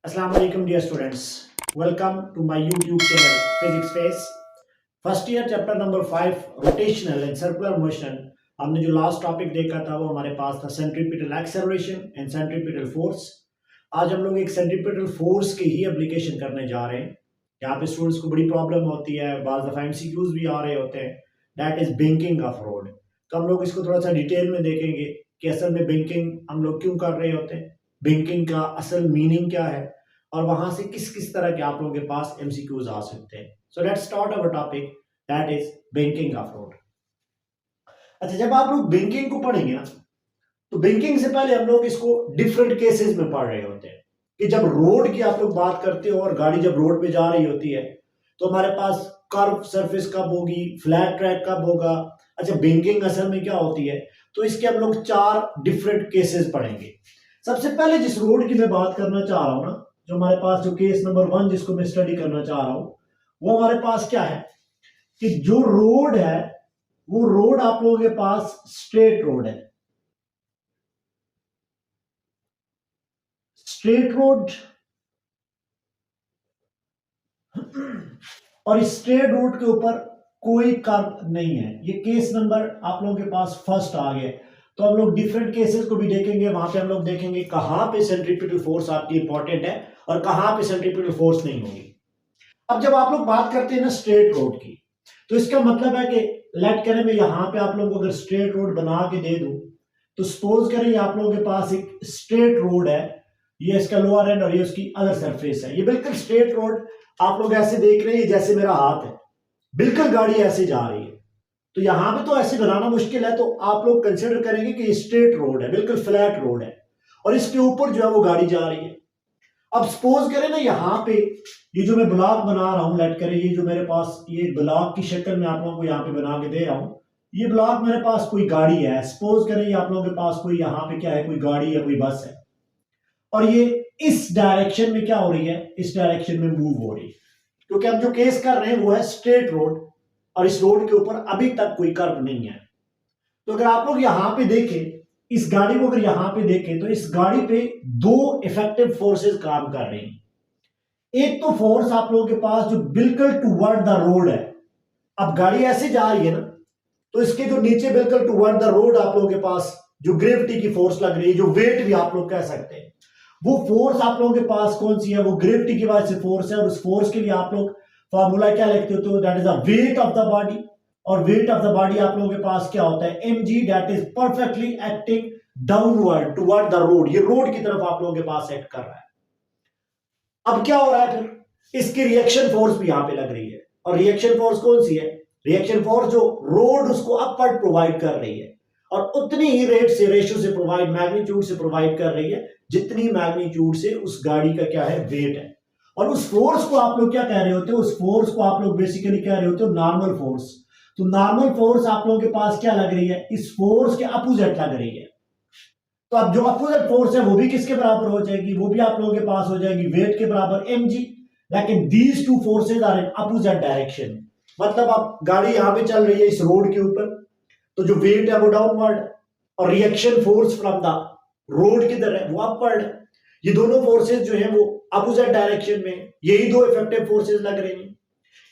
Assalamu alaikum dear students. Welcome to my YouTube channel Physics Face. First year chapter number 5 rotational and circular motion. हमने जो last topic देखा था वो हमारे पास था centripetal acceleration and centripetal force. आज हम लोग एक सेंट्रीपिटल फोर्स की ही एप्लीकेशन करने जा रहे हैं। यहाँ पे स्टूडेंट्स को बड़ी प्रॉब्लम होती है, बाज़ दफ़ा एमसीक्यूज भी आ रहे होते हैं, that is banking of road. तो हम लोग इसको थोड़ा सा डिटेल में देखेंगे कि असल में बिंकिंग हम लोग क्यों कर रहे होते हैं, बिंकिंग का असल मीनिंग क्या है और वहां से किस किस तरह के आप लोगों के पास एमसीक्यूज आ सकते हैं। So let's start our topic that is banking of road. अच्छा, जब आप लोग बिंकिंग को पढ़ेंगे ना, तो बिंकिंग से पहले हम लोग इसको डिफरेंट केसेस में पढ़ रहे होते हैं कि जब रोड की आप लोग बात करते हो और गाड़ी जब रोड पे जा रही होती है तो हमारे पास कर्व सरफेस कब होगी, फ्लैट ट्रैक कब होगा। अच्छा, बिंकिंग असल में क्या होती है, तो इसके हम लोग 4 डिफरेंट केसेस पढ़ेंगे। सबसे पहले जिस रोड की मैं बात करना चाह रहा हूं ना, जो हमारे पास जो केस नंबर 1 जिसको मैं स्टडी करना चाह रहा हूं, वो हमारे पास क्या है कि जो रोड है वो रोड आप लोगों के पास स्ट्रेट रोड है। स्ट्रेट रोड, और इस स्ट्रेट रोड के ऊपर कोई कर्व नहीं है। ये केस नंबर आप लोगों के पास फर्स्ट आ गया। तो हम लोग डिफरेंट केसेस को भी देखेंगे, वहां पे हम लोग देखेंगे कहां पे सेंट्रीपिटल फोर्स आपकी इंपॉर्टेंट है और कहां पे सेंट्रीपिटल फोर्स नहीं होगी। अब जब आप लोग बात करते हैं ना स्ट्रेट रोड की, तो इसका मतलब है कि लेट करें मैं यहां पे आप लोगों को अगर स्ट्रेट रोड बना के दे दूं, तो सपोज करें आप लोगों के पास एक स्ट्रेट रोड है, ये इसका लोअर एंड और ये उसकी अदर सरफेस है। ये बिल्कुल स्ट्रेट रोड आप लोग ऐसे देख रहे हैं जैसे मेरा हाथ है, बिल्कुल गाड़ी ऐसे जा रही है। तो यहां पे तो ऐसे बनाना मुश्किल है, तो आप लोग कंसिडर करेंगे कि ये स्ट्रेट रोड है, बिल्कुल फ्लैट रोड है और इसके ऊपर जो है वो गाड़ी जा रही है। अब सपोज करें ना यहाँ पे ये जो मैं ब्लॉक बना रहा हूं, लेट करें ये जो मेरे पास ये ब्लॉक की शक्ल में आप लोगों को यहाँ पे बना के दे रहा हूं, ये ब्लॉक मेरे पास कोई गाड़ी है। सपोज करें ये आप लोगों के पास कोई यहाँ पे क्या है, कोई गाड़ी है, कोई बस है, और ये इस डायरेक्शन में क्या हो रही है, इस डायरेक्शन में मूव हो रही है। क्योंकि हम जो केस कर रहे हैं वो है स्ट्रेट रोड और इस रोड के ऊपर अभी तक कोई कर्व नहीं है। तो अगर आप लोग यहां पे देखें, इस गाड़ी को अगर यहां पे देखें, तो इस गाड़ी पे 2 इफेक्टिव फोर्सेस काम कर रही हैं। एक तो फोर्स आप लोगों के पास जो बिल्कुल टुवर्ड द रोड है। अब गाड़ी ऐसे जा रही है ना, तो इसके जो नीचे बिल्कुल टुवर्ड द रोड आप लोगों के पास जो ग्रेविटी की फोर्स लग रही है, जो वेट भी आप लोग कह सकते हैं, वो फोर्स आप लोगों के पास कौन सी है, वो ग्रेविटी की वजह से फोर्स है। और उस फोर्स के लिए आप लोग फॉर्मूला क्या लिखते हो, तो that is the weight of the body. और वेट ऑफ द बॉडी आप लोगों के पास क्या होता है, mg, that is perfectly acting downward toward the road. ये रोड की तरफ आप लोगों के पास एक्ट कर रहा है। अब क्या हो रहा है, फिर इसकी रिएक्शन फोर्स भी यहां पे लग रही है। और रिएक्शन फोर्स कौन सी है, रिएक्शन फोर्स जो रोड उसको अपवर्ड प्रोवाइड कर रही है, और उतनी ही रेट से, रेशियो से प्रोवाइड, मैग्नीट्यूड से प्रोवाइड कर रही है जितनी मैग्नीट्यूड से उस गाड़ी का क्या है, वेट है। और उस फोर्स को आप लोग क्या कह रहे होते हो, उस फोर्स को आप लोग बेसिकली कह रहे होते हो नॉर्मल फोर्स। तो नॉर्मल फोर्स आप लोगों के पास क्या लग रही है, इस फोर्स के अपोजिट लग रही है। तो अब जो अपोजिट फोर्स है वो भी किसके बराबर हो जाएगी, वो भी आप लोगों के पास हो जाएगी वेट के बराबर mg। लेकिन these 2 forces are in opposite direction. मतलब अब गाड़ी यहां पे चल रही है इस रोड के ऊपर, तो जो वेट है वो डाउनवर्ड और reaction force from the road किधर है, वो अपवर्ड। ये दोनों फोर्सेज जो है वो अपोजिट डायरेक्शन में, यही 2 इफेक्टिव फोर्सेज लग रही हैं।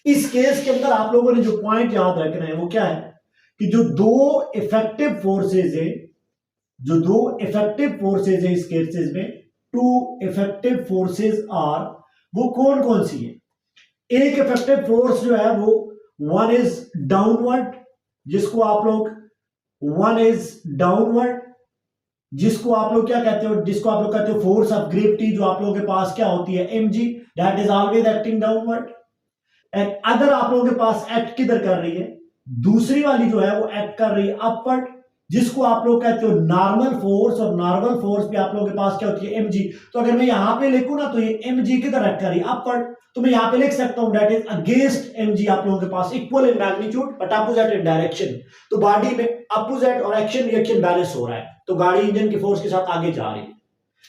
इस केस के अंदर आप लोगों ने जो पॉइंट याद रखना है वो क्या है कि जो 2 इफेक्टिव फोर्सेज है, जो 2 इफेक्टिव फोर्सेज है इस केसेस में, 2 इफेक्टिव फोर्सेज आर, वो कौन कौन सी है। एक इफेक्टिव फोर्स जो है वो 1 इज डाउनवर्ड, जिसको आप लोग 1 इज डाउनवर्ड, जिसको आप लोग क्या कहते हो, जिसको आप लोग कहते हो फोर्स ऑफ ग्रेविटी, जो आप लोगों के पास क्या होती है, mg, that is always acting downward. And other आप लोगों के पास एक्ट किधर कर रही है, दूसरी वाली जो है वो एक्ट कर रही है अपवर्ड, जिसको आप लोग कहते हो नॉर्मल फोर्स। और नॉर्मल फोर्स भी आप लोगों के पास क्या होती है, mg। तो अगर मैं यहां पे लिखूं ना, तो ये mg किधर एक्ट कर रही है, अपवर्ड। तो मैं यहां पे लिख सकता हूं दैट इज अगेंस्ट mg। आप लोगों के पास equal in magnitude but opposite in direction. तो बॉडी में अपोजिट और एक्शन रिएक्शन बैलेंस हो रहा है, तो गाड़ी इंजन की फोर्स के साथ आगे जा रही है।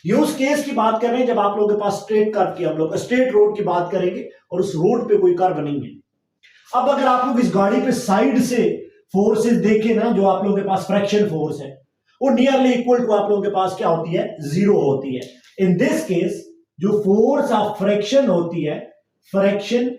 ये उस केस की बात कर रहे हैं जब आप लोगों के पास स्ट्रेट कर्व की, हम लोग स्ट्रेट रोड की बात करेंगे और उस रोड पे कोई कर्व नहीं है। अब अगर आप लोग इस गाड़ी पे साइड से फोर्सेस देखें ना, जो आप लोगों के पास फ्रैक्शन फोर्स है, वो नियरली इक्वल टू आप लोगों के पास क्या होती है, 0 होती है। इन दिस केस जो फोर्स ऑफ फ्रिक्शन होती है, फ्रिक्शन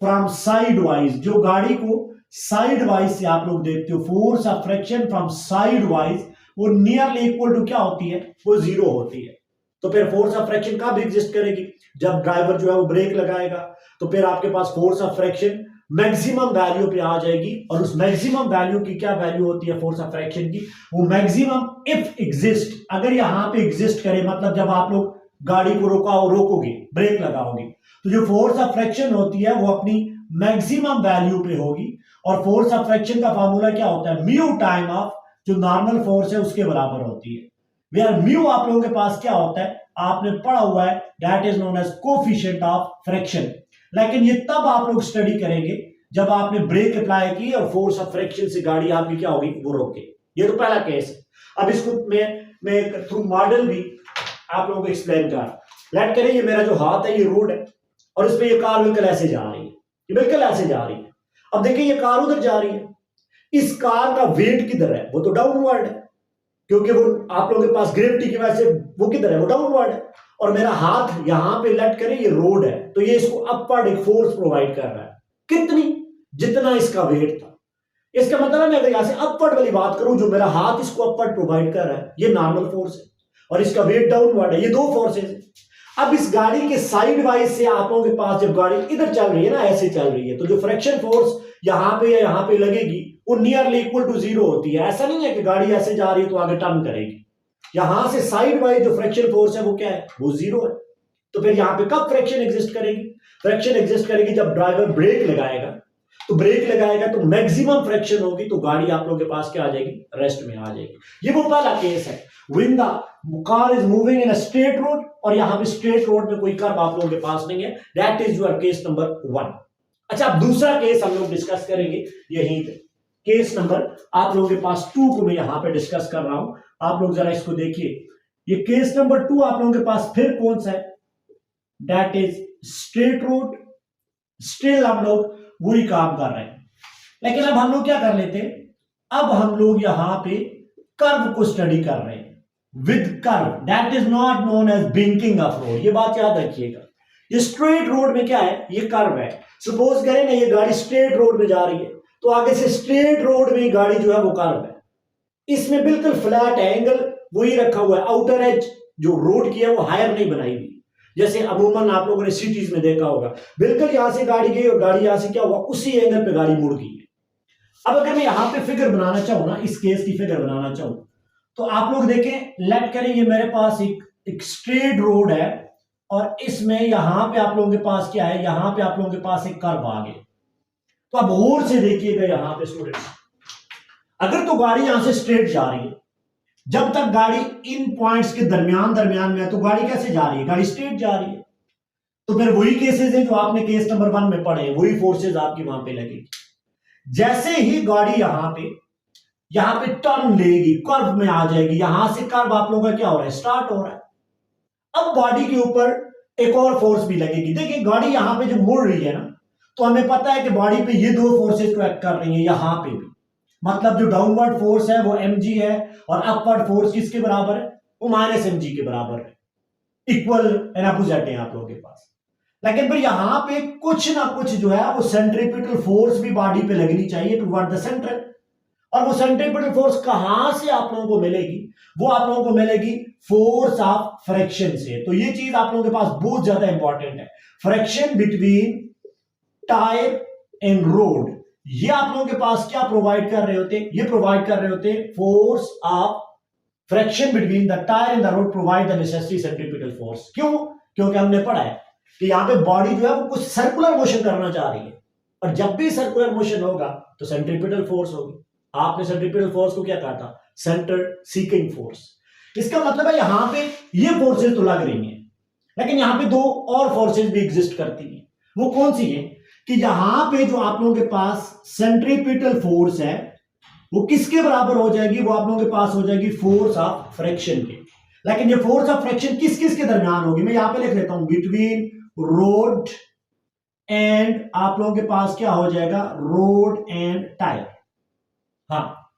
फ्रॉम साइड वाइज, जो गाड़ी को साइड वाइज से आप लोग देखते हो, force of friction from side wise, वो नियरली इक्वल टू क्या होती है, वो जीरो होती है। तो फिर फोर्स ऑफ फ्रिक्शन कब एग्जिस्ट करेगी, जब ड्राइवर जो है वो ब्रेक लगाएगा, तो फिर आपके पास force of friction maximum value पे आ जाएगी। और उस मैक्सिमम वैल्यू की क्या वैल्यू होती है फोर्स ऑफ फ्रिक्शन की, वो मैक्सिमम इफ एग्जिस्ट, अगर यहां पे एग्जिस्ट करे, मतलब जब आप लोग गाड़ी को रोकोगे, ब्रेक लगाओगे, तो जो फोर्स ऑफ फ्रिक्शन होती है वो अपनी मैक्सिमम वैल्यू पे होगी। और फोर्स ऑफ फ्रिक्शन का फार्मूला क्या होता है, म्यू टाइम ऑफ जो नॉर्मल फोर्स है उसके बराबर होती है। वेयर म्यू आप लोगों के पास क्या होता है, आपने पढ़ा हुआ है, that is known as coefficient of friction. लेकिन ये तब आप लोग स्टडी करेंगे जब आपने ब्रेक अप्लाई की और फोर्स ऑफ फ्रिक्शन से गाड़ी आपकी क्या होगी, वो रोके। ये तो पहला केस है। अब इसको मैं थ्रू मॉडल भी आप लोगों को एक्सप्लेन कर, लेट करें ये मेरा जो हाथ है ये रोड है और इस पे ये कार बिल्कुल ऐसे जा रही है, ये बिल्कुल ऐसे जा रही है। अब देखिए ये कार उधर जा रही है, इस कार का वेट किधर है, वो तो डाउनवर्ड है, क्योंकि वो आप लोगों के पास ग्रेविटी की वजह से वो किधर है, वो डाउनवर्ड है। और मेरा हाथ यहां पे लेट करे, ये रोड है, तो ये इसको अपवर्ड एक फोर्स प्रोवाइड कर रहा है, कितनी, जितना इसका वेट था। इसका मतलब है मैं अगर यहां से अपवर्ड वाली बात करूं, जो मेरा हाथ इसको अपवर्ड प्रोवाइड कर रहा है, ये नॉर्मल फोर्स है और इसका वेट डाउनवर्ड है, ये दो फोर्सेस है। अब इस गाड़ी के साइड वाइज से आप लोगों के पास जब गाड़ी इधर चल रही है ना, ऐसे चल रही है, तो जो फ्रिक्शन फोर्स यहां पे या यहां पे लगेगी वो नियरली इक्वल टू जीरो होती है। ऐसा नहीं है कि गाड़ी ऐसे जा रही है तो आगे टर्न करेगी, यहां से साइड वाइज जो फ्रिक्शन फोर्स है वो क्या है, वो जीरो है। तो फिर यहां पे कब फ्रिक्शन एग्जिस्ट करेगी, फ्रिक्शन एग्जिस्ट करेगी जब ड्राइवर ब्रेक लगाएगा, तो ब्रेक लगाएगा तो मैक्सिमम फ्रिक्शन होगी, तो गाड़ी आप लोगों के पास क्या आ जाएगी, रेस्ट में आ जाएगी। ये वो पहला केस है, when the car is moving in a straight road, और यहां पे स्ट्रेट रोड में कोई कर्व आप लोगों के पास नहीं है, that is your case number 1। अच्छा, अब दूसरा केस हम लोग डिस्कस करेंगे, यही केस नंबर आप लोगों के पास 2 को मैं यहां पे डिस्कस कर रहा हूं। आप लोग जरा इसको देखिए, ये केस नंबर 2 आप लोगों के पास फिर कौन सा है, that is straight road. Still हम लोग वही काम कर रहे हैं, लेकिन अब हम लोग क्या कर लेते हैं, अब हम लोग यहां पे कर्व को स्टडी कर रहे हैं with curve, that is not known as banking of road. ये बात याद रखिएगा, ये स्ट्रेट रोड में क्या है, ये कर्व है। सपोज करें ना ये गाड़ी स्ट्रेट रोड में जा रही है, तो आगे से स्ट्रेट रोड में गाड़ी जो है वो कर्व है, इसमें बिल्कुल फ्लैट एंगल वही रखा हुआ है, आउटर एज जो रोड की है वो हायर नहीं बनाई हुई, जैसे अमूमन आप लोगों ने सिटीज में देखा होगा, बिल्कुल यहां से गाड़ी गई और गाड़ी यहां से क्या हुआ, उसी एंगल पे गाड़ी मुड़ गई है। अब अगर मैं यहां पे फिगर बनाना चाहूं ना, इस केस की फिगर बनाना चाहूं, तो आप लोग देखें, लेट करें ये मेरे पास एक स्ट्रेट रोड है और इसमें यहां पे आप लोगों के पास क्या है, यहां पे आप लोगों के पास एक कर्व आ गया। तो अब और से देखिएगा यहां पे स्टूडेंट्स, अगर तो गाड़ी यहां से स्ट्रेट जा रही है, जब तक गाड़ी इन पॉइंट्स के दरमियान में है, तो गाड़ी कैसे जा रही है, गाड़ी स्ट्रेट जा रही है। तो फिर वही केसेस हैं जो आपने केस नंबर 1 में पढ़े, वही फोर्सेस आपकी वहां पे लगेगी। जैसे ही गाड़ी यहां पे टर्न लेगी, कर्व में आ जाएगी, यहां से कर्व आप लोगों का क्या हो रहा है, स्टार्ट हो रहा है। अब बॉडी के ऊपर एक और फोर्स भी लगेगी। देखिए गाड़ी यहां पे जो मुड़ रही है ना, तो हमें पता है कि बॉडी पे ये दो फोर्सेस को एक्ट कर रही है, यहां पे भी, मतलब जो डाउनवर्ड फोर्स है वो mg है और अपवर्ड फोर्स किसके बराबर है, वो -mg के बराबर है, इक्वल एंड अपोजिट है आप लोगों के पास। लेकिन फिर यहां पे कुछ ना कुछ जो है वो सेंट्रीपिटल फोर्स भी बॉडी पे लगनी चाहिए टुवर्ड द सेंटर, और वो सेंट्रीपिटल फोर्स कहां से आप लोगों को मिलेगी, वो आप लोगों को मिलेगी फोर्स ऑफ फ्रिक्शन से। तो ये चीज आप लोगों के पास बहुत ज्यादा इंपॉर्टेंट है, friction between tyre and road. ये आप लोगों के पास क्या प्रोवाइड कर रहे होते, ये प्रोवाइड कर रहे होते force of friction between the tyre and the road provide the necessary centripetal force. क्यों, क्योंकि हमने पढ़ा है कि यहां पे बॉडी जो है वो कुछ सर्कुलर मोशन करना चाह रही है, और जब भी सर्कुलर मोशन होगा तो सेंट्रीपिटल फोर्स होगी। आपने सेंट्रीपिटल फोर्स को क्या कहा था, सेंटर सीकिंग फोर्स। इसका मतलब है यहां पे ये फोर्सेस तो लग रही हैं, लेकिन यहां पे दो और फोर्सेस भी एग्जिस्ट करती हैं। वो कौन सी है, कि यहां पे जो आप लोगों के पास सेंट्रीपिटल फोर्स है वो किसके बराबर हो जाएगी, वो आप लोगों के पास हो जाएगी फोर्स ऑफ फ्रिक्शन के। लेकिन ये फोर्स ऑफ फ्रिक्शन किस किस के दरमियान होगी, मैं यहां पे लिख लेता हूं, बिटवीन रोड एंड आप लोगों के पास क्या हो जाएगा, रोड एंड टायर। हाँ,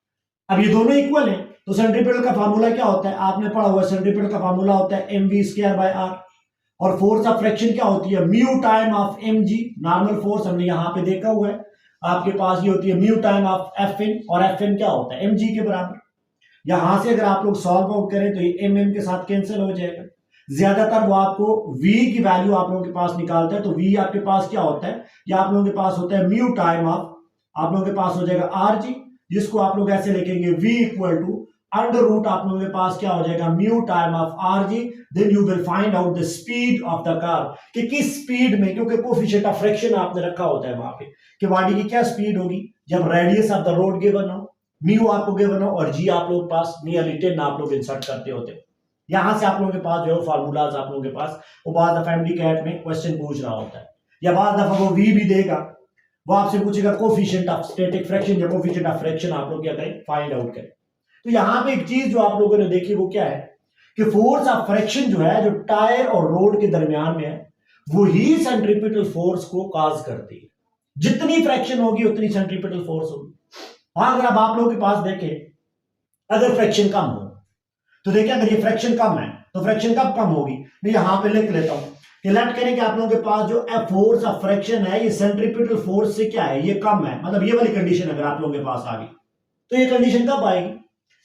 अब ये दोनों इक्वल हैं, तो सेंट्रीपिटल का फार्मूला क्या होता है, आपने पढ़ा हुआ, सेंट्रीपिटल का फार्मूला होता है mv² by r। और फोर्स ऑफ फ्रिक्शन क्या होती है, mu time of M G, normal force हमने यहां पे देखा हुआ है, आपके पास ये होती है mu time of F N, और एफ एन क्या होता है, एम जी के बराबर। यहां से अगर आप लोग सॉल्व आउट करें तो ये एम एम के साथ कैंसिल हो जाएगा। ज्यादातर वो आपको v की वैल्यू आप लोगों के पास निकालता है, तो v आपके पास क्या होता है, या आप लोगों के पास होता है म्यू टाइम ऑफ, आप लोगों के पास हो जाएगा आर जी, जिसको आप लोग ऐसे लिखेंगे v equal to under root, आप लोगों के पास क्या हो जाएगा mu time of R G, then you will find out the speed of the car, कि किस स्पीड में, क्योंकि कोफिशिएंट ऑफ फ्रिक्शन आपने रखा होता है वहां पे कि गाड़ी की क्या स्पीड होगी जब radius of the road given हो, म्यू आपको गिवन हो, और जी आप लोग पास नियरली 10 आप लोग इंसर्ट करते होते हो। यहां से आप लोगों के पास जो है फार्मूलाज आप लोगों के पास, वो बाद दफा एमडी कैट में क्वेश्चन पूछ रहा होता है, या बाद दफा वो वी भी देगा, वो आपसे पूछेगा कोफिशिएंट ऑफ स्टैटिक फ्रिक्शन या कोफिशिएंट ऑफ फ्रिक्शन, आप लोग क्या करें, फाइंड आउट करें। तो यहां पे एक चीज जो आप लोगों ने देखी वो क्या है कि फोर्स ऑफ फ्रिक्शन जो है, जो टायर और रोड के दरमियान में है, वो ही सेंट्रीपिटल फोर्स को कॉज करती है। जितनी फ्रिक्शन होगी उतनी सेंट्रीपिटल फोर्स होगी। अगर अब आप लोगों के पास देखें अगर फ्रिक्शन कम हो, तो देखिए अगर ये फ्रिक्शन कम है तो फ्रिक्शन कब कम होगी, मैं यहां पे लिख लेता हूं कि लेट करें कि आप लोगों के पास जो फोर्स ऑफ फ्रिक्शन है ये सेंट्रीपिटल फोर्स से क्या है, ये कम है, मतलब ये वाली कंडीशन अगर आप लोगों के पास आ गई, तो ये कंडीशन कब आएगी,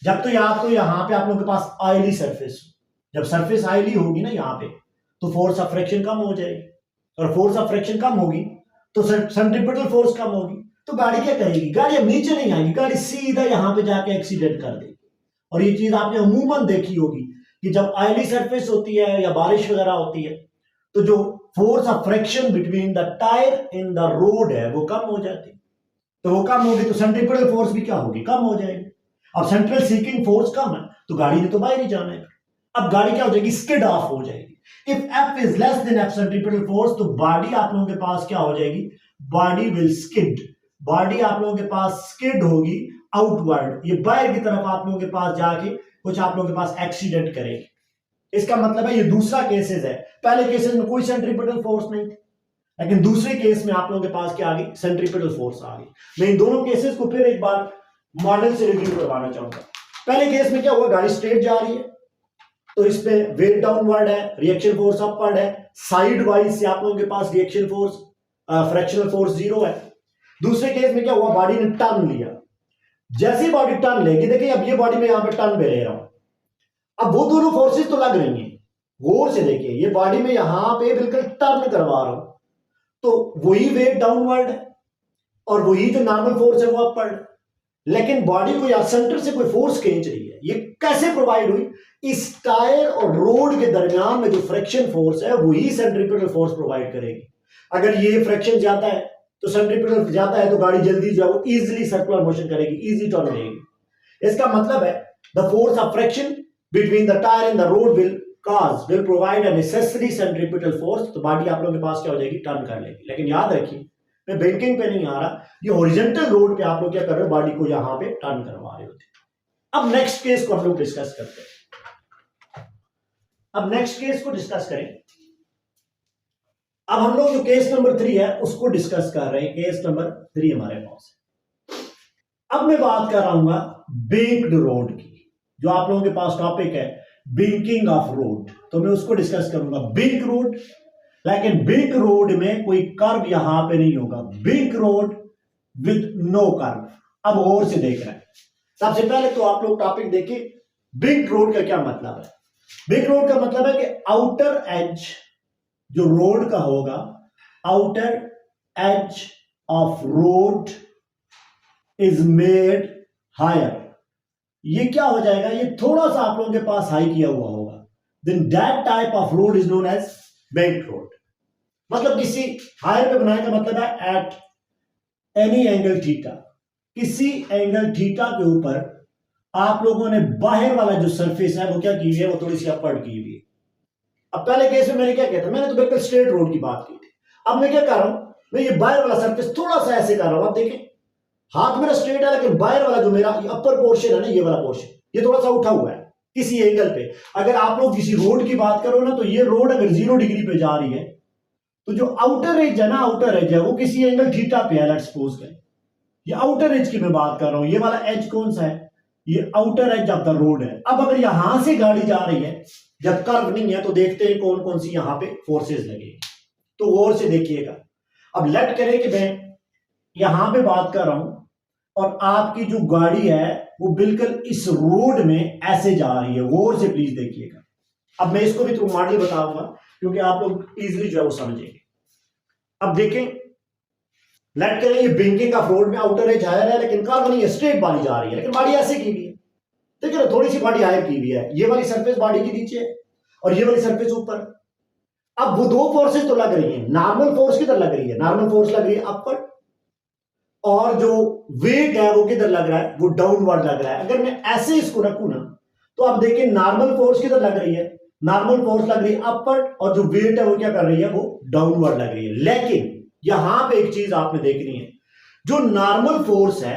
जब तो या तो यहां पे आप लोगों के पास ऑयली सरफेस, जब सरफेस ऑयली होगी ना यहां पे, तो फोर्स ऑफ फ्रिक्शन कम हो जाएगी, और फोर्स ऑफ फ्रिक्शन कम होगी तो सेंट्रीपिटल फोर्स कम होगी, तो गाड़ी क्या करेगी, गाड़ी अब नीचे नहीं आएगी, गाड़ी सीधा यहां पे जाके एक्सीडेंट कर देगी। और ये चीज आपने अमूमन देखी होगी कि जब ऑयली सरफेस होती है या बारिश वगैरह होती है, तो जो force of friction between the tyre in the road है वो कम हो जाती है, तो वो कम होगी तो सेंट्रीपिटल फोर्स भी क्या होगी, कम हो जाएगी। अब सेंट्रल सीकिंग फोर्स कम है तो गाड़ी ने तो बाहर ही जाना है, अब गाड़ी क्या हो जाएगी, स्किड ऑफ हो जाएगी। If F is less than F centripetal force, तो बॉडी आप लोगों के पास क्या हो जाएगी, बॉडी विल स्किड, बॉडी आप लोगों के पास स्किड होगी आउटवर्ड, ये बाहर की तरफ आप लोगों के पास जाके कुछ आप लोगों के पास एक्सीडेंट करेगी। इसका मतलब है ये दूसरा केसेस है, पहले केसेस में कोई सेंट्रीपिटल फोर्स नहीं थी, लेकिन दूसरे केस में आप लोगों के पास क्या आ गई, सेंट्रीपिटल फोर्स आ गई। मैं इन दोनों केसेस को फिर एक बार मॉडल से रिव्यू करवाना चाहूंगा। पहले केस में क्या हुआ, गाड़ी स्ट्रेट जा रही है तो इसमें वेट डाउनवर्ड है, रिएक्शन फोर्स अपवर्ड है, साइड वाइज से आप लोगों के पास रिएक्शन फोर्स फ्रैक्शनल फोर्स 0 है। दूसरे केस में क्या हुआ, बॉडी ने टर्न लिया, जैसी बॉडी टर्न लेगी, देखिए अब ये बॉडी में यहां पे टर्न पे ले रहा हूं, अब वो दोनों फोर्सेस तो लग रही हैं, गौर से देखिए ये बॉडी में यहां पे बिल्कुल टर्न करवा रहा हूं, तो वही वेट डाउनवर्ड है और वही जो नॉर्मल फोर्स है वो अपवर्ड, लेकिन बॉडी को या सेंटर से कोई फोर्स खींच रही है। ये कैसे प्रोवाइड हुई, इस टायर और रोड के दरमियान में जो फ्रिक्शन फोर्स है वही सेंट्रीपिटल फोर्स प्रोवाइड करेगी। अगर ये फ्रिक्शन ज्यादा है तो सेंट्रीपिटल ज्यादा है तो गाड़ी जल्दी जो है वो इजीली सर्कुलर मोशन करेगी, इजी टर्न लेगी। इसका मतलब है the force of friction between the tyre and the road will provide a necessary centripetal force, तो बॉडी आप लोगों के पास क्या हो जाएगी, टर्न कर लेगी। लेकिन याद रखिए मैं बैंकिंग पे नहीं आ रहा, ये हॉरिजॉन्टल रोड पे आप लोग क्या कर रहे हो, बॉडी को यहां पे टर्न करवा रहे होते। अब नेक्स्ट केस को हम लोग डिस्कस करते हैं। अब नेक्स्ट केस को डिस्कस करें। अब हम लोग जो केस नंबर 3 है उसको डिस्कस कर रहे हैं, केस नंबर 3 हमारे पास है। अब मैं बात कर रहा हूं बिंक्ड रोड की, जो आप लोगों के पास टॉपिक है बिंकिंग ऑफ रोड, तो मैं उसको डिस्कस करूंगा। बिंक रोड, लेकिन बिंक रोड में कोई कर्व यहां पे नहीं होगा, बिंक रोड विद नो कर्व। अब और से देख रहे हैं, सबसे पहले तो आप लोग टॉपिक देखिए बिंक रोड का क्या मतलब है। बिंक रोड का मतलब है कि आउटर एज जो रोड का होगा, outer edge of road is made higher, ये क्या हो जाएगा, ये थोड़ा सा आप लोगों के पास हाई किया हुआ होगा, then that type of road is known as bank road. मतलब किसी हायर पे बनाने का मतलब है एट एनी एंगल थीटा, किसी एंगल थीटा के ऊपर आप लोगों ने बाहर वाला जो सरफेस है वो क्या की हुई है, वो थोड़ी सी अपवर्ड की हुई है। अब पहले केस में मैंने क्या किया था, मैंने तो बिल्कुल स्ट्रेट रोड की बात की थी। अब मैं क्या कर रहा हूं, मैं ये बाहर वाला सरफेस थोड़ा सा ऐसे कर रहा हूं। अब देखें हाथ मेरा स्ट्रेट है, लेकिन बाहर वाला जो मेरा अपर पोर्शन है ना, ये वाला पोर्शन ये थोड़ा सा उठा हुआ है किसी एंगल पे। अगर आप लोग किसी रोड की बात करो ना, तो ये रोड अगर 0 डिग्री पे जा रही है, तो जो आउटर एज है ना, आउटर एज है वो किसी एंगल थीटा पे है, लेट्स सपोज करें। ये आउटर एज की मैं बात कर रहा हूं, ये वाला एज कौन सा है, ये outer edge of the road है। अब अगर यहां से गाड़ी जा रही है जब कर्व नहीं है तो देखते हैं कौन कौन सी यहां पे फोर्सेस लगेगी। तो गौर से देखिएगा। अब लेट करें कि मैं यहां पे बात कर रहा हूं और आपकी जो गाड़ी है वो बिल्कुल इस रोड में ऐसे जा रही है, गौर से प्लीज देखिएगा। अब मैं इसको भी थ्रू मॉडल बताऊंगा क्योंकि आप लोग इजीली जो है वो समझेंगे। अब देखें, लेट करें ये बैंकिंग का रोड में आउटर एज हायर है लेकिन कर्व नहीं है, स्ट्रेट बॉडी जा रही है, लेकिन बॉडी ऐसे की हुई है। देखिए ना, थोड़ी सी बॉडी हायर की हुई है, ये वाली सरफेस बॉडी के नीचे है और ये वाली सरफेस ऊपर। अब वो दो फोर्सेस तो लग रही हैं, नॉर्मल फोर्स किधर लग रही है, नॉर्मल फोर्स लग रही है अपवर्ड, और जो वेट है वो किधर लग रहा है, वो डाउनवर्ड लग रहा है। अगर मैं ऐसे इसको रखूं ना तो आप देखिए नॉर्मल फोर्स किधर लग रही है, नॉर्मल फोर्स लग रही है अपवर्ड, और जो वेट है वो क्या कर रही है, वो डाउनवर्ड लग रही है। लेकिन यहां पे एक चीज आपने देखनी है, जो नॉर्मल फोर्स है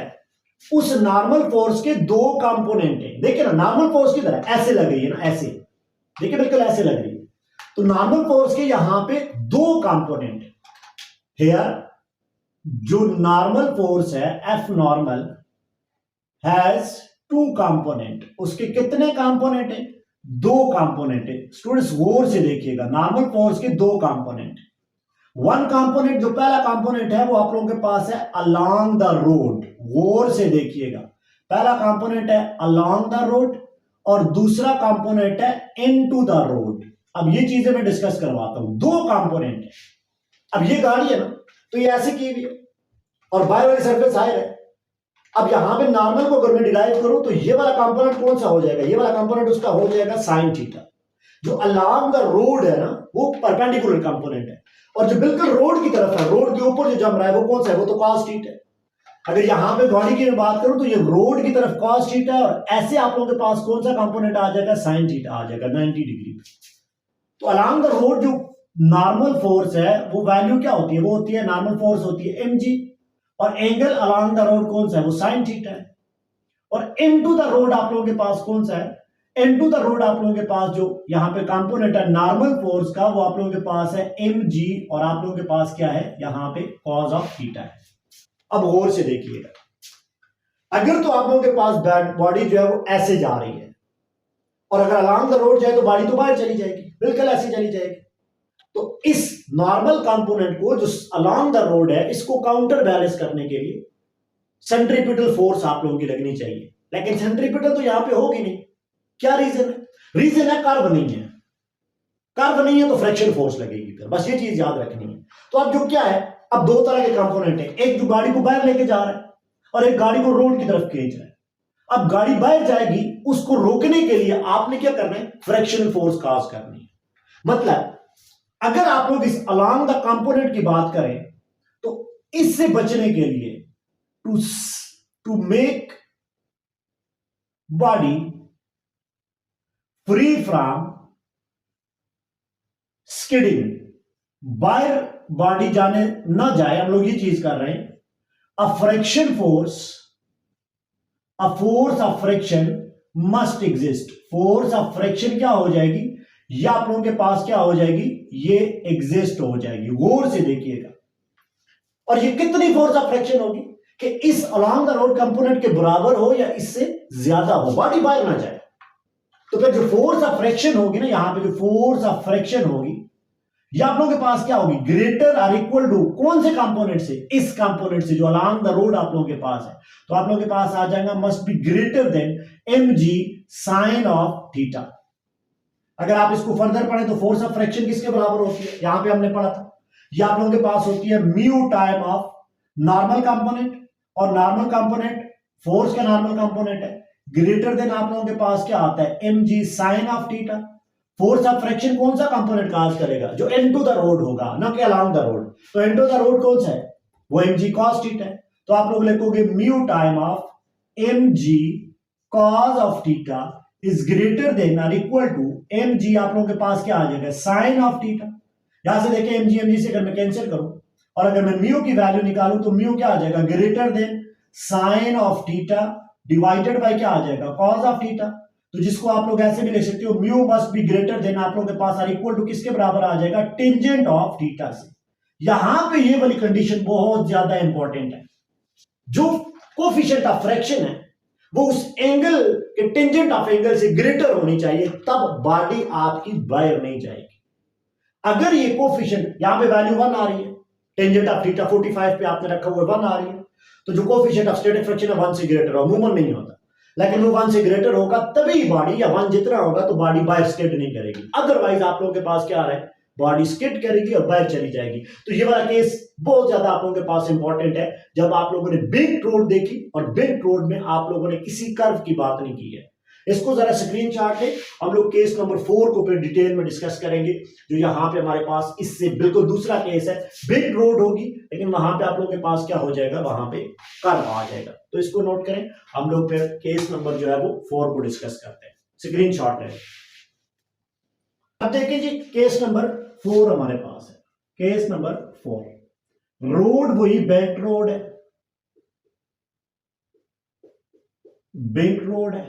उस नॉर्मल फोर्स के दो कंपोनेंट हैं। देखिए ना, नॉर्मल फोर्स किधर है, ऐसे लग रही है ना, ऐसे देखिए बिल्कुल ऐसे लग रही है। तो नॉर्मल फोर्स के यहां पे दो कंपोनेंट हेयर, जो नॉर्मल फोर्स है F normal has two component, उसके कितने कंपोनेंट हैं, दो कंपोनेंट है। स्टूडेंट्स गौर से देखिएगा, नॉर्मल फोर्स के दो कंपोनेंट, वन कंपोनेंट जो पहला कंपोनेंट है वो आप लोगों के पास है अलोंग द रोड। गौर से देखिएगा, पहला कंपोनेंट है अलोंग द रोड और दूसरा कंपोनेंट है इनटू द रोड। अब ये चीजें मैं डिस्कस करवाता हूं, दो कंपोनेंट है। अब ये गाड़ी है ना, तो ये ऐसे की हुई है और बाय वाली सरफेस हायर है। अब यहां पे नॉर्मल को अगर मैं डिराइव करूं तो ये वाला कंपोनेंट कौन सा हो जाएगा, ये वाला कंपोनेंट उसका हो जाएगा साइन थीटा। जो अलोंग द रोड है ना वो परपेंडिकुलर कंपोनेंट है, और जो बिल्कुल रोड की तरफ है, रोड के ऊपर जो जम रहा है वो कौन सा है, वो तो कॉस थीटा है। अगर यहां पे गाड़ी की बात करूं तो ये रोड की तरफ कॉस थीटा है, और ऐसे आप लोगों के पास कौन सा कंपोनेंट आ जाएगा, साइन थीटा आ जाएगा 90 डिग्री। तो अलोंग द रोड जो नॉर्मल फोर्स है वो वैल्यू क्या होती है, वो होती है नॉर्मल फोर्स होती है mg, और एंगल अलोंग द रोड कौन सा है, वो साइन थीटा है। और इनटू द रोड आप लोगों के पास कौन सा है, इनटू द रोड आप लोगों के पास जो यहां पे कंपोनेंट है नॉर्मल फोर्स का, वो आप लोगों के पास है mg, और आप लोगों के पास क्या है यहां पे कॉस ऑफ थीटा है। अब गौर से देखिएगा, अगर तो आप लोगों के पास बॉडी जो है वो ऐसे जा रही है, और अगर अलोंग द रोड जाए तो बॉडी तो बाहर चली जाएगी, बिल्कुल ऐसे चली जाएगी। तो इस नॉर्मल कंपोनेंट को जो अलोंग द रोड है, इसको काउंटर बैलेंस करने के लिए सेंट्रीपिटल फोर्स आप लोगों की लगनी चाहिए, लेकिन सेंट्रीपिटल तो यहां पे होगी नहीं। क्या रीजन है, रीजन है कर्व नहीं है, कर्व नहीं है तो फ्रिक्शन फोर्स लगेगी फिर, बस ये चीज याद रखनी है। तो अब जो क्या है, अब दो तरह के कंपोनेंट है, एक जो गाड़ी को बाहर लेके जा रहा है और एक गाड़ी को रोड की तरफ खींच रहा है। अब गाड़ी बाहर जाएगी, उसको रोकने के लिए आपने क्या करना है, फ्रिक्शनल फोर्स काज करनी है। मतलब अगर आप लोग इस अलोंग द कंपोनेंट की बात करें तो इससे बचने के लिए to make body free from skidding, बाहर बॉडी जाने ना जाए, हम लोग ये चीज कर रहे हैं, अ friction force, a force of friction must exist. Force of friction क्या हो जाएगी, ये आप लोगों के पास क्या हो जाएगी, ये एग्जिस्ट हो जाएगी। गौर से देखिएगा, और ये कितनी फोर्स ऑफ फ्रिक्शन होगी कि इस अलोंग द रोड कंपोनेंट के बराबर हो या इससे ज्यादा हो, बॉडी बाहर ना जाए। तो फिर जो फोर्स ऑफ फ्रिक्शन होगी ना, यहां पे जो फोर्स ऑफ फ्रिक्शन होगी, ये आप लोगों के पास क्या होगी, ग्रेटर और इक्वल टू कौन से कंपोनेंट से, इस कंपोनेंट से जो अलोंग द रोड आप लोगों के पास है। तो आप लोगों के पास आ जाएगा must be greater than mg sine of theta. अगर आप इसको फर्दर पढ़ें तो फोर्स ऑफ फ्रिक्शन किसके बराबर होती है, यहां पे हमने पढ़ा था, ये आप लोगों के पास होती है mu time of normal component, और नॉर्मल कंपोनेंट फोर्स का नॉर्मल कंपोनेंट है, ग्रेटर देन आप लोगों के पास क्या आता है, mg sine of theta. Force of friction कौन सा कंपोनेंट काज करेगा, जो इनटू द रोड होगा, ना कि अलोंग द रोड। तो इनटू द रोड कौन सा है, वो mg cos थीटा है। तो आप लोग लिखोगे mu time of mg cos of theta is greater than और इक्वल टू mg, आप लोगों के पास क्या आ जाएगा, साइन ऑफ थीटा। यहां से देखिए mg से अगर मैं कैंसिल करूं और अगर मैं म्यू की वैल्यू निकालूं तो म्यू क्या आ जाएगा, greater than sine of theta divided by क्या आ जाएगा, कॉस ऑफ थीटा। तो जिसको आप लोग ऐसे भी लिख सकते हो, mu must be greater than आप लोगों के पास आर इक्वल टू किसके बराबर आ जाएगा, टेंजेंट ऑफ थीटा से। यहां पे ये वाली कंडीशन बहुत ज्यादा इंपॉर्टेंट है। जो कोफिशिएंट ऑफ फ्रैक्शन है वो उस एंगल के टेंजेंट ऑफ एंगल से ग्रेटर होनी चाहिए, तब बॉडी आपकी बाहर नहीं जाएगी। अगर ये कोफिशिएंट यहां पे वैल्यू 1 आ रही है, टेंजेंट ऑफ थीटा 45 पे आपने रखा हुआ 1 आ रही है, तो जो कोफिशिएंट ऑफ स्टैटिक फ्रिक्शन है 1 से ग्रेटर हो, अमूमन नहीं होता, लेकिन वो 1 से ग्रेटर होगा तभी बॉडी, या 1 जितना होगा तो बॉडी बाहर स्किड नहीं करेगी। अदरवाइज आप लोगों के पास क्या आ रहा है, बॉडी स्किड करेगी और बाहर चली जाएगी। तो ये वाला केस बहुत ज्यादा आप लोगों के पास इंपॉर्टेंट है। जब आप लोगों ने बेंट रोड देखी और बेंट रोड में आप लोगों ने किसी कर्व की बात नहीं की है, इसको जरा स्क्रीनशॉट ले, हम लोग केस नंबर 4 को फिर डिटेल में डिस्कस करेंगे। जो यहां पे हमारे पास इससे बिल्कुल दूसरा केस है, बेंट रोड होगी लेकिन वहां पे आप लोगों के पास क्या हो जाएगा, वहां पे कर्व आ जाएगा। तो इसको नोट करें, हम लोग फिर केस नंबर जो है वो 4 को डिस्कस करते हैं। स्क्रीनशॉट लें। अब देखिए जी, केस नंबर 4 हमारे पास है। केस नंबर 4, रोड वही बेंट रोड है, बेंट रोड है,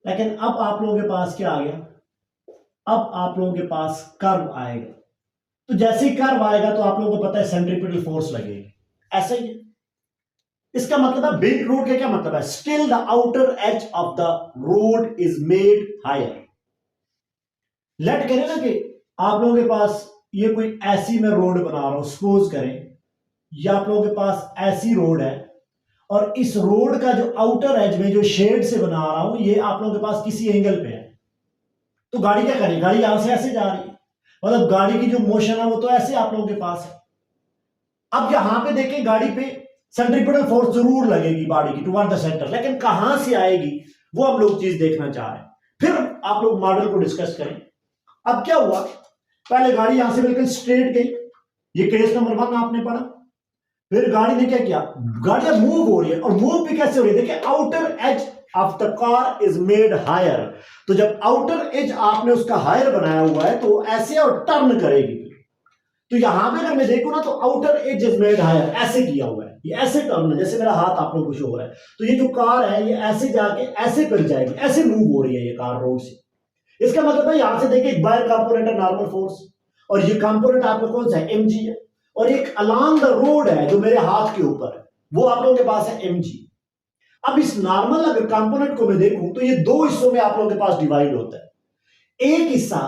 लेकिन अब आप लोगों के पास क्या आ गया, अब आप लोगों के पास कर्व आएगा। तो जैसे ही कर्व आएगा तो आप लोगों को पता है सेंट्रीपिटल फोर्स लगेगी, ऐसा ही है। इसका मतलब है बेंट रोड का क्या मतलब है, still the outer edge of the road is made higher. Let करें ना कि आप लोगों के पास ये कोई ऐसी मैं रोड बना रहा हूं, सपोज करें या आप लोगों के पास ऐसी रोड है और इस रोड का जो आउटर एज में जो शेड से बना रहा हूं ये आप लोगों के पास किसी एंगल पे है, तो गाड़ी क्या करेगी, गाड़ी यहां से ऐसे जा रही है, मतलब गाड़ी की जो मोशन है वो तो ऐसे आप लोगों के पास है। अब यहां पे देखें, गाड़ी पे सेंट्रीपिटल फोर्स जरूर लगेगी बॉडी की टुवर्ड द सेंटर, लेकिन कहां से आएगी वो हम लोग चीज देखना चाह रहे हैं। फिर आप लोग मॉडल को डिस्कस करें। अब क्या हुआ, पहले गाड़ी यहां से बिल्कुल स्ट्रेट गई, ये केस नंबर 1 आपने पढ़ा। फिर गाड़ी ने क्या किया, गाड़ी मूव हो रही है, और मूव भी कैसे हो रही है, देखिए outer edge of the car is made higher. तो जब आउटर एज आपने उसका हायर बनाया हुआ है तो ऐसे और टर्न करेगी। तो यहां पे अगर मैं देखूं ना तो outer edge is made higher, ऐसे किया हुआ है, ये ऐसे टर्न है, जैसे मेरा हाथ आप लोगों को शो हो रहा है। तो ये जो कार है ये ऐसे जाके ऐसे कर जाएगी, ऐसे मूव हो रही है ये कार रोड से। इसका मतलब है यहां से देखिए एक बायर कंपोनेंट है नॉर्मल फोर्स, और ये कंपोनेंट आपका कौन सा है, mg है, और एक अलोंग द रोड है जो मेरे हाथ के ऊपर है, वो आप लोगों के पास है mg। अब इस नॉर्मल अगर कंपोनेंट को मैं देखूं तो ये दो हिस्सों में आप लोगों के पास डिवाइड होता है। एक हिस्सा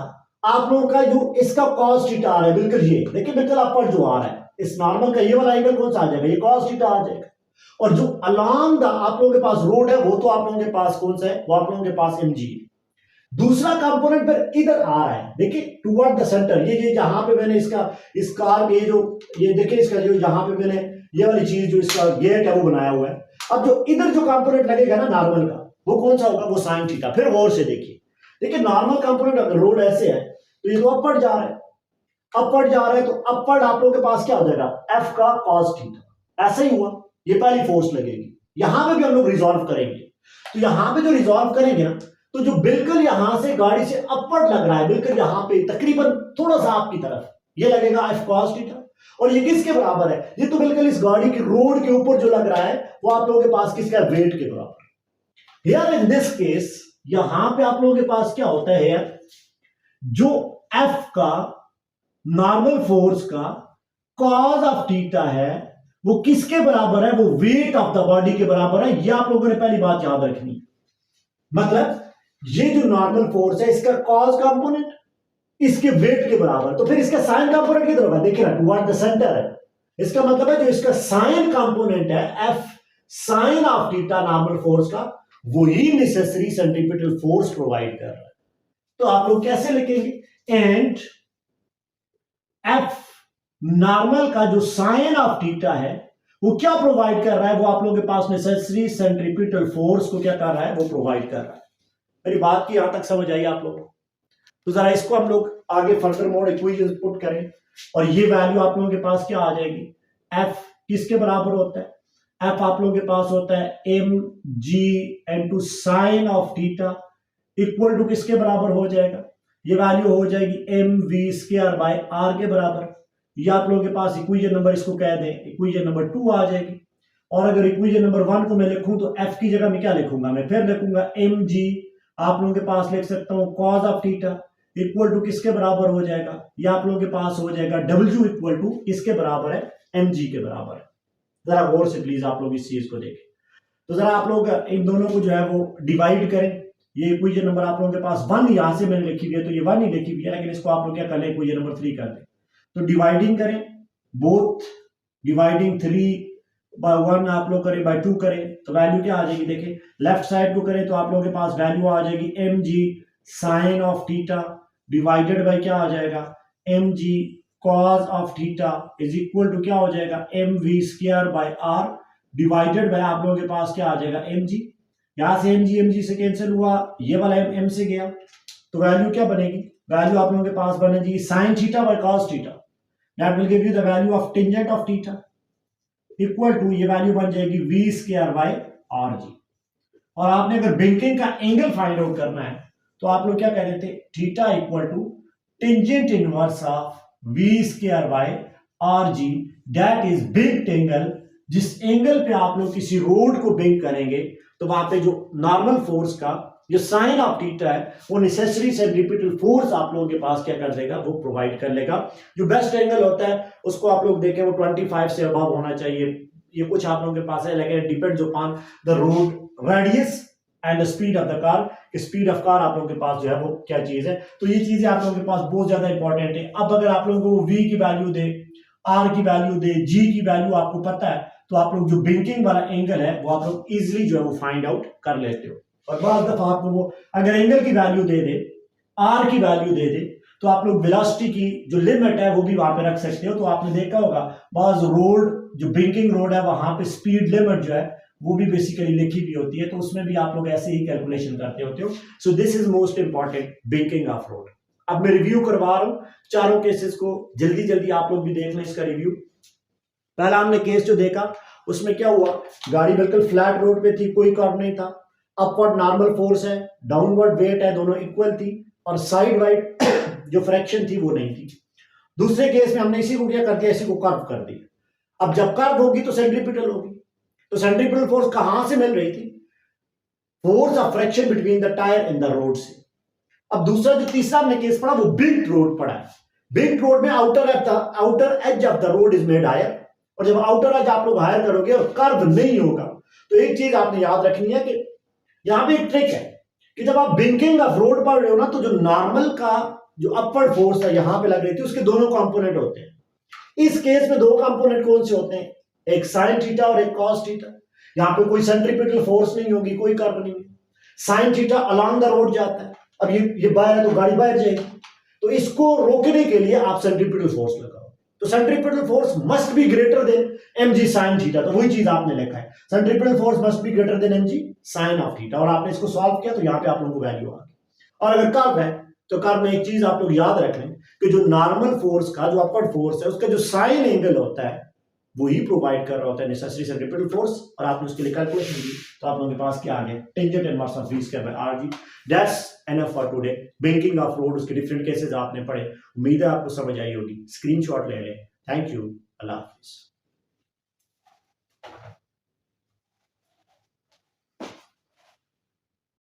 आप लोगों का जो इसका cos थीटा आ रहा है, बिल्कुल ये देखिए, बिल्कुल अपर जो आ रहा है इस नॉर्मल का, ये वाला एंगल कौन सा आ जाएगा, ये cos थीटा आ जाएगा। और जो अलोंग द आप लोगों के पास रोड है वो तो आप लोगों के पास कौन सा है, वो आप लोगों के पास mg है। दूसरा कंपोनेंट पर इधर आ रहा है, देखिए टुवर्ड द सेंटर, ये जहां पे मैंने इसका इस कार में जो ये देखिए इसका जो जहां पे मैंने ये वाली चीज जो इसका गेट है वो बनाया हुआ है। अब जो इधर जो कंपोनेंट लगेगा ना नॉर्मल का, वो कौन सा होगा, वो साइन थीटा। फिर गौर से देखिए नॉर्मल कंपोनेंट अगर रोड ऐसे है तो ये तो अपवर्ड जा रहा है, अपवर्ड जा रहा है, तो अपवर्ड आप लोगों के पास क्या हो जाएगा, एफ का cos थीटा। ऐसा ही हुआ, ये पहली फोर्स लगेगी। यहां पे भी हम लोग रिजॉल्व करेंगे, तो यहां पे जो रिजॉल्व करेंगे ना, तो जो बिल्कुल यहां से गाड़ी से अपवर्ड लग रहा है, बिल्कुल यहां पे तकरीबन थोड़ा सा आपकी तरफ, ये लगेगा एफ cos थीटा। और ये किसके बराबर है, ये तो बिल्कुल इस गाड़ी की रोड के ऊपर जो लग रहा है वो आप लोगों के पास किसका, वेट के बराबर। हियर इन दिस केस यहां पे आप लोगों के पास क्या होता है, जो एफ का नॉर्मल फोर्स का cos ऑफ थीटा है वो किसके बराबर है, वो वेट ऑफ द बॉडी के बराबर है। ये आप लोगों ने पहली बात याद रखनी, मतलब ये जो नॉर्मल फोर्स है इसका cos कंपोनेंट इसके वेट के बराबर, तो फिर इसका साइन कंपोनेंट किधर होगा, देखिए ना टुवर्ड द सेंटर है। इसका मतलब है जो इसका साइन कंपोनेंट है F sine of theta normal force का, वही नेसेसरी सेंट्रीपिटल फोर्स प्रोवाइड कर रहा है। तो आप लोग कैसे लिखेंगे, एंड एफ नॉर्मल का जो साइन ऑफ थीटा है वो क्या प्रोवाइड कर रहा है, वो आप लोगों के पास नेसेसरी सेंट्रीपिटल फोर्स को क्या कर रहा है, वो प्रोवाइड कर रहा है। मेरी बात की यहां तक समझ आई आप लोग, तो जरा इसको हम लोग आगे फर्दर मोड इक्वेशन पुट करें, और ये वैल्यू आप लोगों के पास क्या आ जाएगी, एफ किसके बराबर होता है, एफ आप लोगों के पास होता है M G into sine of theta equal to किसके बराबर हो जाएगा, ये वैल्यू हो जाएगी M V square by R के बराबर। ये आप लोगों के पास इक्वेशन नंबर इसको कह दें इक्वेशन नंबर 2 आ जाएगी। और अगर इक्वेशन नंबर 1 को मैं लिखूं तो एफ की जगह मैं क्या लिखूंगा, मैं फिर लिखूंगा एम जी आप लोगों के पास लिख सकता हूं cos of theta equal to किसके बराबर हो जाएगा, ये आप लोगों के पास हो जाएगा डब्ल्यू इक्वल टू किसके बराबर है, एम जी के बराबर है। जरा गौर से प्लीज आप लोग इस चीज को देखें। तो जरा आप लोग इन दोनों को जो है वो डिवाइड करें। ये इक्वेशन नंबर आप लोगों के पास 1 यहाँ से मैंने लिखी हुई है, तो ये 1 ही लिखी हुई है, लेकिन इसको आप लोग क्या कर लें, इक्वेशन नंबर 3 कर दें। तो डिवाइडिंग करें, बोथ डिवाइडिंग 3 बाय 1 आप लोग करें, बाय 2 करें, तो वैल्यू क्या आ जाएगी, देखिए लेफ्ट साइड को करें तो आप लोगों के पास वैल्यू आ जाएगी mg sine of theta divided by क्या आ जाएगा, mg cos of theta is equal to क्या हो जाएगा, mv square by r divided by आप लोगों के पास क्या आ जाएगा, mg। यहां से mg से कैंसिल हुआ, ये वाला m से गया, तो वैल्यू क्या बनेगी, वैल्यू आप लोगों के पास बनेगी sine theta by cos theta, that will give you the value of tangent of theta equal to, ये वैल्यू बन जाएगी v स्क्वायर बाय rg। और आपने अगर बैंकिंग का एंगल फाइंड आउट करना है तो आप लोग क्या कह रहे थे, theta equal to tangent inverse of v square by rg, that is big angle. जिस एंगल पे आप लोग किसी रोड को बैंक करेंगे तो वहां पे जो नॉर्मल फोर्स का जो साइन ऑफ थीटा है वो नेसेसरी सेंट्रीपिटल फोर्स आप लोगों के पास क्या कर देगा, वो प्रोवाइड कर लेगा। जो बेस्ट एंगल होता है उसको आप लोग देखें वो 25 से अबव होना चाहिए, ये कुछ आप लोगों के पास है, लेकिन depends upon the road radius and the speed of the car. Speed of car आप लोगों के पास जो है वो क्या चीज है, तो ये चीजें आप लोगों के पास बहुत ज्यादा इंपॉर्टेंट है। अब अगर आप लोगों को v की वैल्यू दे, r की वैल्यू दे, g की वैल्यू आपको पता है, तो आप लोग जो बैंकिंग वाला एंगल है वो आप लोग इजिली जो है वो फाइंड आउट कर लेते हो। और बहुत दफा आपको वो अगर एंगल की वैल्यू दे दे, r की वैल्यू दे दे, तो आप लोग वेलोसिटी की जो लिमिट है वो भी वहां पे रख सकते हो। तो आपने देखा होगा बाज रोड जो बैंकिंग रोड है वहां पे स्पीड लिमिट जो है वो भी बेसिकली लिखी हुई होती है, तो उसमें भी आप लोग ऐसे ही कैलकुलेशन करते होते हो। So this is most important banking of road. अब मैं रिव्यू करवा रहा हूं चारों केसेस को, जल्दी जल्दी आप लोग भी देख लें इसका रिव्यू। पहला हमने केस जो देखा उसमें क्या हुआ, गाड़ी बिल्कुल फ्लैट रोड पे थी, कोई कर्व नहीं था, अपवर्ड नॉर्मल फोर्स है, डाउनवर्ड वेट है, दोनों इक्वल थी, और साइड वाइड जो फ्रैक्शन थी वो नहीं थी। दूसरे केस में हमने इसी को क्या कर दिया, इसी को कर्व कर दिया। अब जब कर्व होगी तो सेंट्रीपिटल होगी, तो सेंट्रीपिटल फोर्स कहां से मिल रही थी, force of fraction between the tyre in the road से। अब दूसरा जो तीसरा हमने केस पढ़ा वो बिग रोड पढ़ा है। बिग रोड में outer edge of the road is made higher, और जब आउटर एज आप लोग हायर करोगे और कर्व नहीं होगा, तो एक चीज आपने याद रखनी है कि यहां पे एक ट्रिक है कि जब आप बैंकिंग ऑफ रोड पढ़ रहे हो ना, तो जो नॉर्मल का जो अपवर्ड फोर्स है यहां पे लग रही थी, उसके दोनों कंपोनेंट होते हैं। इस केस में दो कंपोनेंट कौन से होते हैं, एक साइन थीटा और एक कॉस थीटा। यहां पे कोई सेंट्रीपिटल फोर्स नहीं होगी, कोई कर्व नहीं है। Sine theta along the road जाता है, अब ये बाहर है तो गाड़ी बाहर जाएगी, तो इसको रोकने के लिए आप सेंट्रीपिटल फोर्स लगाओ, तो centripetal force must be greater than mg sin theta. तो वही चीज आपने लिखा है, centripetal force must be greater than mg sin of theta, और आपने इसको सॉल्व किया तो यहां पे आप लोगों को वैल्यू आ गई। और अगर कर्व है तो कर्व में एक चीज आप लोग याद रखें कि जो नॉर्मल फोर्स का जो अपवर्ड फोर्स है उसका जो साइन एंगल होता है वही प्रोवाइड कर रहा होता है नेसेसरी सेंट्रीपिटल फोर्स, और आपने उसके लिए कैलकुलेशन की, तो आप लोगों के पास क्या आ गया, tangent inverse of v square by rg। That's enough for today. Banking of road उसके डिफरेंट केसेस आपने पढ़े, उम्मीद है आपको समझ आई होगी। स्क्रीनशॉट ले लें। Thank you, Allah Hafiz.